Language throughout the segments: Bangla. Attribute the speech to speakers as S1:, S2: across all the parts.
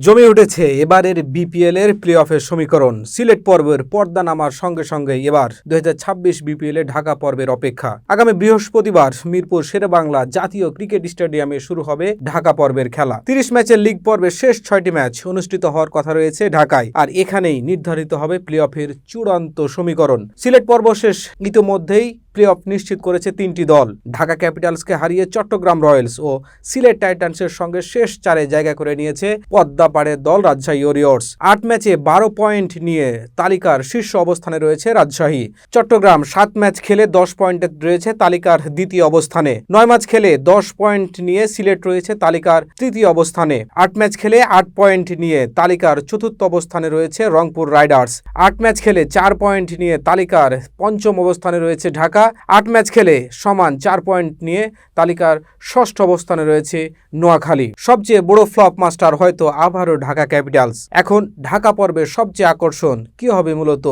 S1: জমে উঠেছে এবারের বিপিএল এর প্লে অফের সমীকরণ। সিলেট পর্বের পর্দা নামার সঙ্গে সঙ্গে এবার 2026 বিপিএল এ ঢাকা পর্বের অপেক্ষা। আগামী বৃহস্পতিবার মিরপুর শেরেবাংলা জাতীয় ক্রিকেট স্টেডিয়ামে শুরু হবে ঢাকা পর্বের খেলা। 30 ম্যাচের লিগ পর্বের শেষ 6টি ম্যাচ অনুষ্ঠিত হওয়ার কথা রয়েছে ঢাকায়, আর এখানেই নির্ধারিত হবে প্লে অফের চূড়ান্ত সমীকরণ। সিলেট পর্ব শেষ ইতোমধ্যেই প্লে অফ নিশ্চিত করেছে 3টি দল। ঢাকা ক্যাপিটালসকে হারিয়ে চট্টগ্রাম রয়্যালস ও সিলেট টাইটান্সের সঙ্গে শেষ 4-এ জায়গা করে নিয়েছে পদ্মাপাড়ের দল রাজশাহী ওরিয়র্স। 8 ম্যাচে 12 পয়েন্ট নিয়ে তালিকার শীর্ষ অবস্থানে রয়েছে রাজশাহী। চট্টগ্রাম 7 ম্যাচ খেলে 10 পয়েন্টে রয়েছে তালিকার দ্বিতীয় অবস্থানে। 9 ম্যাচ খেলে 10 পয়েন্ট নিয়ে সিলেট রয়েছে তালিকার তৃতীয় অবস্থানে। 8 ম্যাচ খেলে 8 পয়েন্ট নিয়ে তালিকার চতুর্থ অবস্থানে রয়েছে রংপুর রাইডার্স। 8 ম্যাচ খেলে 4 পয়েন্ট নিয়ে তালিকার পঞ্চম অবস্থানে রয়েছে ঢাকা। 8 ম্যাচ খেলে সমান 4 পয়েন্ট নিয়ে তালিকার ষষ্ঠ অবস্থানে রয়েছে নোয়াখালী। সবচেয়ে বড় ফ্লপ মাস্টার হয়তো আবারও ঢাকা ক্যাপিটালস। এখন ঢাকা পর্বের সবচেয়ে আকর্ষণ কি হবে মূলত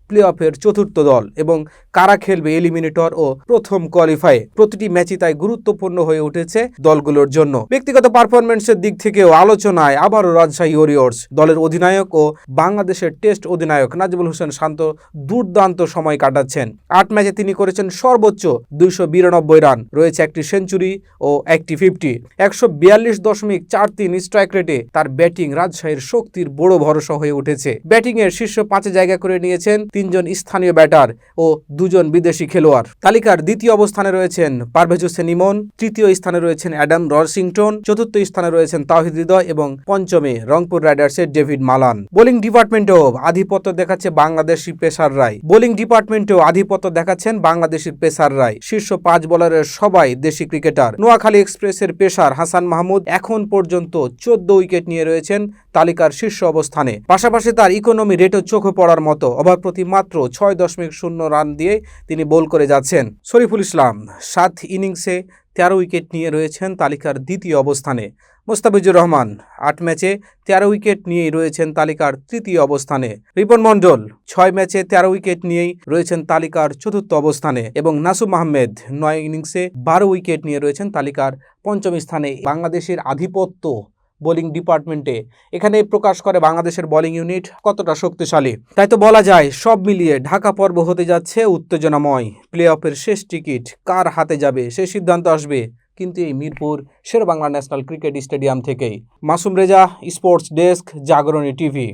S1: প্লে অফের চতুর্থ দল এবং কারা খেলবে এলিমিনেটর ও প্রথম কোয়ালিফায়ে। প্রতিটি ম্যাচই তাই গুরুত্বপূর্ণ হয়ে উঠেছে দলগুলোর জন্য। ব্যক্তিগত পারফরম্যান্সের দিক থেকেও আলোচনায় আবারও রাজশাহী ওরিয়র্স। দলের অধিনায়ক ও বাংলাদেশের টেস্ট অধিনায়ক নাজিবুল হোসেন শান্ত দুর্দান্ত সময় কাটাচ্ছেন। 8 ম্যাচে তিনি করেছেন সর্বোচ্চ 292 রান, রয়েছে একটি সেঞ্চুরি ও একটি 50। 142.43 স্ট্রাইক রেটে তার ব্যাটিং রাজশাহীর শক্তির বড় ভরসা হয়ে উঠেছে। ব্যাটিংয়ের শীর্ষ 5-এ জায়গা করে নিয়েছেন 3 জন স্থানীয় ব্যাটার ও 2 জন বিদেশি খেলোয়াড়। তালিকার দ্বিতীয় অবস্থানে রয়েছেন পারভেজ হোসেন ইমন, তৃতীয় স্থানে রয়েছেন অ্যাডাম রসিংটন, চতুর্থ স্থানে রয়েছেন তাওহিদ হৃদয় এবং পঞ্চমে রংপুর রাইডার্সের ডেভিড মালান। বোলিং ডিপার্টমেন্টেও আধিপত্য দেখাচ্ছে বাংলাদেশি পেসাররাই। শীর্ষ 5 বোলারের সবাই দেশি ক্রিকেটার। নোয়াখালী এক্সপ্রেসের পেসার হাসান মাহমুদ এখন পর্যন্ত 14 উইকেট নিয়ে রয়েছেন তালিকার শীর্ষ অবস্থানে। পাশাপাশি তার ইকোনমি রেটও চোখে পড়ার মতো। ওভার প্রতি মাত্র 6.0 রান দিয়ে তিনি বোল করে যাচ্ছেন। শরীফুল ইসলাম 7 ইনিংসে 13 উইকেট নিয়ে রয়েছেন তালিকার দ্বিতীয় অবস্থানে। মোস্তাফিজুর রহমান 8 ম্যাচে 13 উইকেট নিয়েই রয়েছেন তালিকার তৃতীয় অবস্থানে। রিপন মণ্ডল 6 ম্যাচে 13 উইকেট নিয়েই রয়েছেন তালিকার চতুর্থ অবস্থানে এবং নাসুম আহমেদ 9 ইনিংসে 12 উইকেট নিয়ে রয়েছেন তালিকার পঞ্চম স্থানে। বাংলাদেশের আধিপত্য বোলিং ডিপার্টমেন্টে এখানে প্রকাশ করে বাংলাদেশের বোলিং ইউনিট কতটা শক্তিশালী। তাই তো বলা যায় সব মিলিয়ে ঢাকা পর্ব হতে যাচ্ছে উত্তেজনাময়। প্লে অফের শেষ টিকিট কার হাতে যাবে সে সিদ্ধান্ত আসবে কিন্তু এই Mirpur Sherebangla national cricket stadium থেকেই। Masum Reza, sports desk, Jagoroni TV.